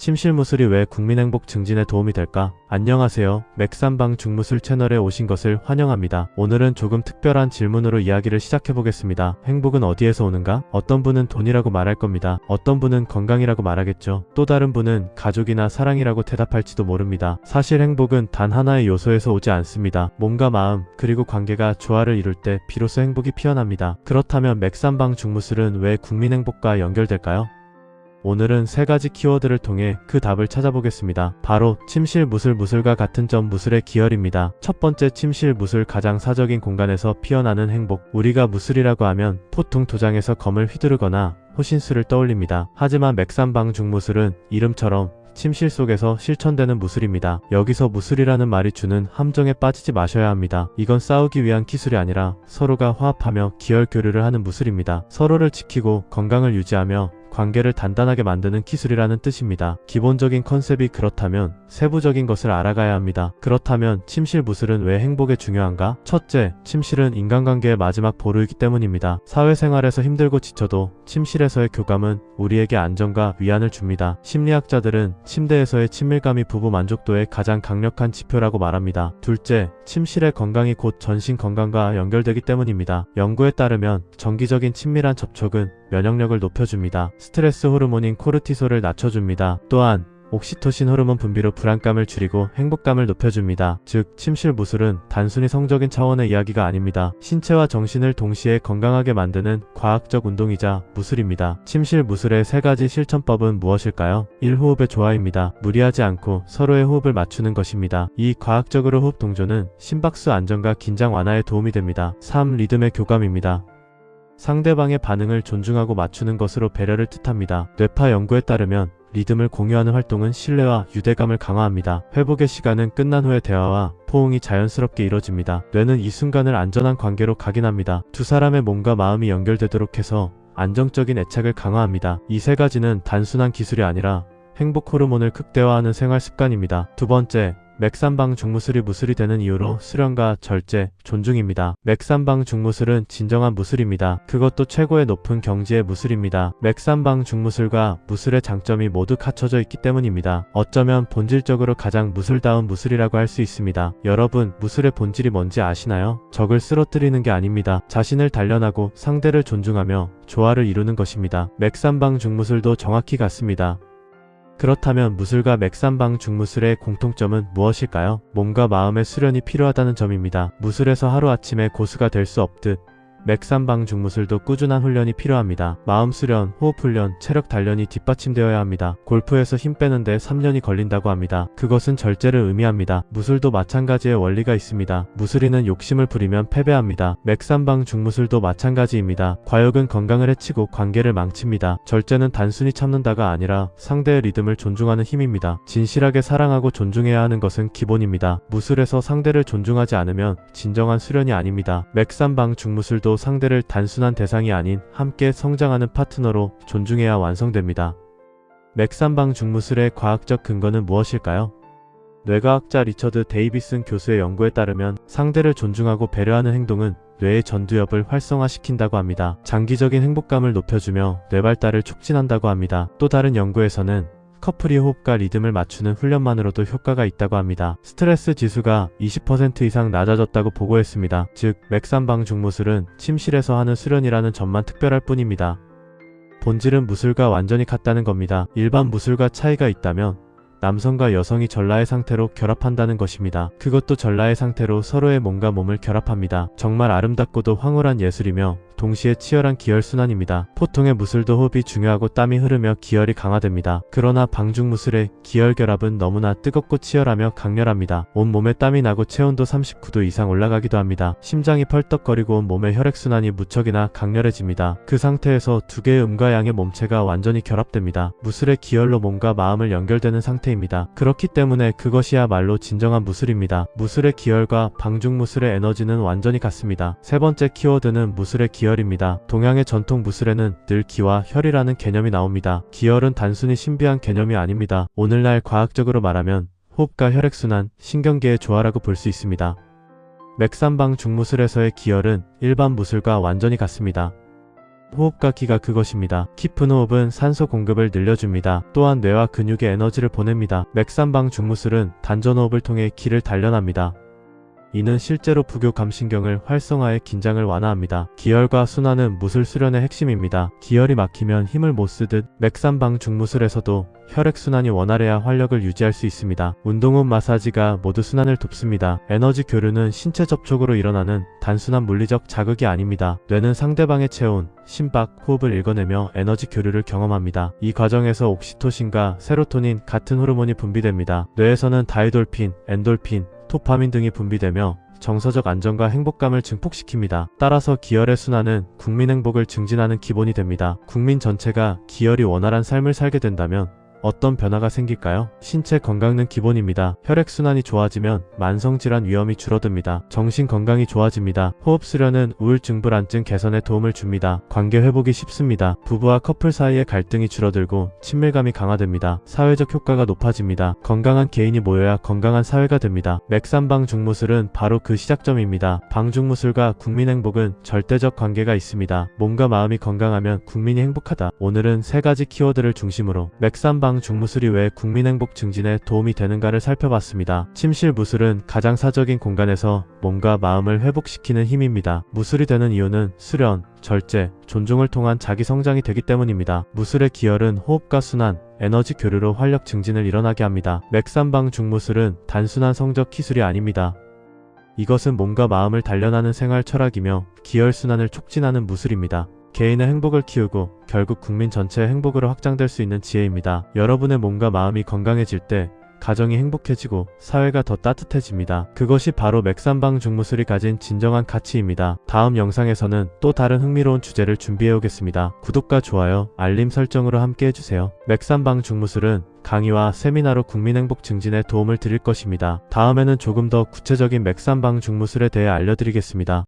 침실 무술이 왜 국민 행복 증진에 도움이 될까? 안녕하세요. 맥삼방 중무술 채널에 오신 것을 환영합니다. 오늘은 조금 특별한 질문으로 이야기를 시작해보겠습니다. 행복은 어디에서 오는가? 어떤 분은 돈이라고 말할 겁니다. 어떤 분은 건강이라고 말하겠죠. 또 다른 분은 가족이나 사랑이라고 대답할지도 모릅니다. 사실 행복은 단 하나의 요소에서 오지 않습니다. 몸과 마음, 그리고 관계가 조화를 이룰 때 비로소 행복이 피어납니다. 그렇다면 맥삼방 중무술은 왜 국민 행복과 연결될까요? 오늘은 세 가지 키워드를 통해 그 답을 찾아보겠습니다. 바로 침실 무술과 같은 점 무술의 기혈입니다. 첫 번째, 침실 무술, 가장 사적인 공간에서 피어나는 행복. 우리가 무술이라고 하면 보통 도장에서 검을 휘두르거나 호신술을 떠올립니다. 하지만 맥삼방 중무술은 이름처럼 침실 속에서 실천되는 무술입니다. 여기서 무술이라는 말이 주는 함정에 빠지지 마셔야 합니다. 이건 싸우기 위한 기술이 아니라 서로가 화합하며 기혈 교류를 하는 무술입니다. 서로를 지키고 건강을 유지하며 관계를 단단하게 만드는 기술이라는 뜻입니다. 기본적인 컨셉이 그렇다면 세부적인 것을 알아가야 합니다. 그렇다면 침실 무술은 왜 행복에 중요한가? 첫째, 침실은 인간관계의 마지막 보루이기 때문입니다. 사회생활에서 힘들고 지쳐도 침실에서의 교감은 우리에게 안정과 위안을 줍니다. 심리학자들은 침대에서의 친밀감이 부부 만족도의 가장 강력한 지표라고 말합니다. 둘째, 침실의 건강이 곧 전신 건강과 연결되기 때문입니다. 연구에 따르면 정기적인 친밀한 접촉은 면역력을 높여줍니다. 스트레스 호르몬인 코르티솔을 낮춰줍니다. 또한 옥시토신 호르몬 분비로 불안감을 줄이고 행복감을 높여줍니다. 즉, 침실 무술은 단순히 성적인 차원의 이야기가 아닙니다. 신체와 정신을 동시에 건강하게 만드는 과학적 운동이자 무술입니다. 침실 무술의 세 가지 실천법은 무엇일까요? 1. 호흡의 조화입니다. 무리하지 않고 서로의 호흡을 맞추는 것입니다. 2. 과학적으로 호흡 동조는 심박수 안정과 긴장 완화에 도움이 됩니다. 3. 리듬의 교감입니다. 상대방의 반응을 존중하고 맞추는 것으로 배려를 뜻합니다. 뇌파 연구에 따르면 리듬을 공유하는 활동은 신뢰와 유대감을 강화합니다. 회복의 시간은 끝난 후의 대화와 포옹이 자연스럽게 이뤄집니다. 뇌는 이 순간을 안전한 관계로 각인합니다. 두 사람의 몸과 마음이 연결되도록 해서 안정적인 애착을 강화합니다. 이 세 가지는 단순한 기술이 아니라 행복 호르몬을 극대화하는 생활 습관입니다. 두 번째, 맥삼방 중무술이 무술이 되는 이유로 수련과 절제, 존중입니다. 맥삼방 중무술은 진정한 무술입니다. 그것도 최고의 높은 경지의 무술입니다. 맥삼방 중무술과 무술의 장점이 모두 갖춰져 있기 때문입니다. 어쩌면 본질적으로 가장 무술다운 무술이라고 할 수 있습니다. 여러분, 무술의 본질이 뭔지 아시나요? 적을 쓰러뜨리는 게 아닙니다. 자신을 단련하고 상대를 존중하며 조화를 이루는 것입니다. 맥삼방 중무술도 정확히 같습니다. 그렇다면 무술과 맥삼방 중무술의 공통점은 무엇일까요? 몸과 마음의 수련이 필요하다는 점입니다. 무술에서 하루아침에 고수가 될 수 없듯 맥삼방 중무술도 꾸준한 훈련이 필요합니다. 마음 수련, 호흡 훈련, 체력 단련이 뒷받침되어야 합니다. 골프에서 힘 빼는데 3년이 걸린다고 합니다. 그것은 절제를 의미합니다. 무술도 마찬가지의 원리가 있습니다. 무술인은 욕심을 부리면 패배합니다. 맥삼방 중무술도 마찬가지입니다. 과욕은 건강을 해치고 관계를 망칩니다. 절제는 단순히 참는다가 아니라 상대의 리듬을 존중하는 힘입니다. 진실하게 사랑하고 존중해야 하는 것은 기본입니다. 무술에서 상대를 존중하지 않으면 진정한 수련이 아닙니다. 맥삼방 중무술도 상대를 단순한 대상이 아닌 함께 성장하는 파트너로 존중해야 완성됩니다. 맥삼방 중무술의 과학적 근거는 무엇일까요? 뇌과학자 리처드 데이비슨 교수의 연구에 따르면 상대를 존중하고 배려하는 행동은 뇌의 전두엽을 활성화시킨다고 합니다. 장기적인 행복감을 높여주며 뇌 발달을 촉진한다고 합니다. 또 다른 연구에서는 커플이 호흡과 리듬을 맞추는 훈련만으로도 효과가 있다고 합니다. 스트레스 지수가 20% 이상 낮아졌다고 보고했습니다. 즉, 맥삼방 중무술은 침실에서 하는 수련이라는 점만 특별할 뿐입니다. 본질은 무술과 완전히 같다는 겁니다. 일반 무술과 차이가 있다면 남성과 여성이 전라의 상태로 결합한다는 것입니다. 그것도 전라의 상태로 서로의 몸과 몸을 결합합니다. 정말 아름답고도 황홀한 예술이며 동시에 치열한 기혈순환입니다. 보통의 무술도 호흡이 중요하고 땀이 흐르며 기혈이 강화됩니다. 그러나 방중무술의 기혈결합은 너무나 뜨겁고 치열하며 강렬합니다. 온몸에 땀이 나고 체온도 39도 이상 올라가기도 합니다. 심장이 펄떡거리고 온몸의 혈액순환이 무척이나 강렬해집니다. 그 상태에서 두 개의 음과 양의 몸체가 완전히 결합됩니다. 무술의 기혈로 몸과 마음을 연결되는 상태입니다. 그렇기 때문에 그것이야말로 진정한 무술입니다. 무술의 기혈과 방중무술의 에너지는 완전히 같습니다. 세 번째 키워드는 무술의 기혈입니다. 동양의 전통 무술에는 늘 기와 혈이라는 개념이 나옵니다. 기혈은 단순히 신비한 개념이 아닙니다. 오늘날 과학적으로 말하면 호흡과 혈액순환, 신경계의 조화라고 볼 수 있습니다. 맥삼방 중무술에서의 기혈은 일반 무술과 완전히 같습니다. 호흡과 기가 그것입니다. 깊은 호흡은 산소 공급을 늘려줍니다. 또한 뇌와 근육에 에너지를 보냅니다. 맥삼방 중무술은 단전호흡을 통해 기를 단련합니다. 이는 실제로 부교감신경을 활성화해 긴장을 완화합니다. 기혈과 순환은 무술 수련의 핵심입니다. 기혈이 막히면 힘을 못 쓰듯 맥삼방 중무술에서도 혈액순환이 원활해야 활력을 유지할 수 있습니다. 운동 후 마사지가 모두 순환을 돕습니다. 에너지 교류는 신체 접촉으로 일어나는 단순한 물리적 자극이 아닙니다. 뇌는 상대방의 체온, 심박, 호흡을 읽어내며 에너지 교류를 경험합니다. 이 과정에서 옥시토신과 세로토닌 같은 호르몬이 분비됩니다. 뇌에서는 다이돌핀, 엔돌핀, 도파민 등이 분비되며 정서적 안정과 행복감을 증폭시킵니다. 따라서 기혈의 순환은 국민 행복을 증진하는 기본이 됩니다. 국민 전체가 기혈이 원활한 삶을 살게 된다면 어떤 변화가 생길까요? 신체 건강은 기본입니다. 혈액순환이 좋아지면 만성질환 위험이 줄어듭니다. 정신 건강이 좋아집니다. 호흡 수련은 우울증 불안증 개선에 도움을 줍니다. 관계 회복이 쉽습니다. 부부와 커플 사이의 갈등이 줄어들고 친밀감이 강화됩니다. 사회적 효과가 높아집니다. 건강한 개인이 모여야 건강한 사회가 됩니다. 맥삼방 중무술은 바로 그 시작점입니다. 방중무술과 국민 행복은 절대적 관계가 있습니다. 몸과 마음이 건강하면 국민이 행복하다. 오늘은 세 가지 키워드를 중심으로 맥삼방 중무술이 왜 국민 행복 증진에 도움이 되는가를 살펴봤습니다. 침실 무술은 가장 사적인 공간에서 몸과 마음을 회복시키는 힘입니다. 무술이 되는 이유는 수련, 절제, 존중을 통한 자기 성장이 되기 때문입니다. 무술의 기혈은 호흡과 순환, 에너지 교류로 활력 증진을 일어나게 합니다. 맥삼방 중무술은 단순한 성적 기술이 아닙니다. 이것은 몸과 마음을 단련하는 생활 철학이며 기혈순환을 촉진하는 무술입니다. 개인의 행복을 키우고 결국 국민 전체의 행복으로 확장될 수 있는 지혜입니다. 여러분의 몸과 마음이 건강해질 때 가정이 행복해지고 사회가 더 따뜻해집니다. 그것이 바로 맥삼방 중무술이 가진 진정한 가치입니다. 다음 영상에서는 또 다른 흥미로운 주제를 준비해 오겠습니다. 구독과 좋아요, 알림 설정으로 함께 해주세요. 맥삼방 중무술은 강의와 세미나로 국민 행복 증진에 도움을 드릴 것입니다. 다음에는 조금 더 구체적인 맥삼방 중무술에 대해 알려드리겠습니다.